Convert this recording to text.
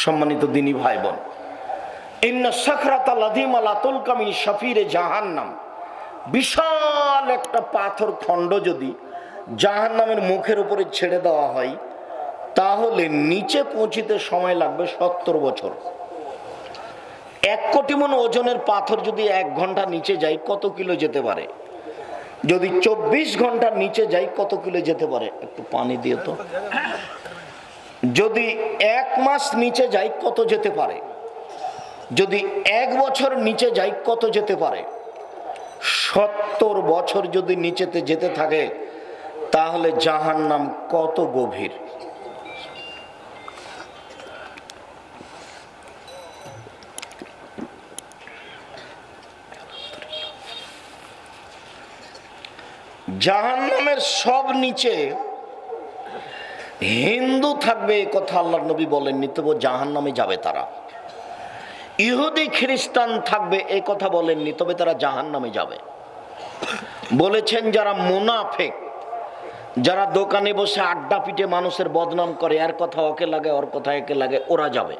সম্মানিত দিনী ভাই বোন, ইন্না সাকরাতাল আযীমা লা তুলকা মিন শাফিরে জাহান্নাম, বিশাল একটা পাথর খণ্ড যদি জাহান্নামের মুখের উপরে ছেড়ে দেওয়া হয় তাহলে নিচে পৌঁছিতে সময় লাগবে 70 বছর। 1 কোটি মণ ওজনের পাথর যদি 1 ঘন্টা নিচে যায় কত কিলো যেতে পারে? যদি 24 ঘন্টার নিচে যায় কত কিলো যেতে পারে? একটু পানি দিয়ে তো। যদি 1 মাস নিচে যায় কত যেতে পারে? যদি 1 বছর নিচে যায় কত যেতে পারে? 70 বছর যদি নিচেতে যেতে থাকে তাহলে জাহান্নাম কত গভীর। জাহান্নামের সব নিচে হিন্দু থাকবে এ কথা আল্লাহর নবী বলেননি, তবু জাহান্নামে যাবে তারা। ইহুদি খ্রিস্টান থাকবে এ কথা বলেননি, তবে তারা জাহান্নামে যাবে। বলেছেন যারা মুনাফিক, যারা দোকানে বসে আড্ডা পিটে মানুষের বদনাম করে, এর কথা ওকে লাগে ওর কথা একে লাগে, ওরা যাবে।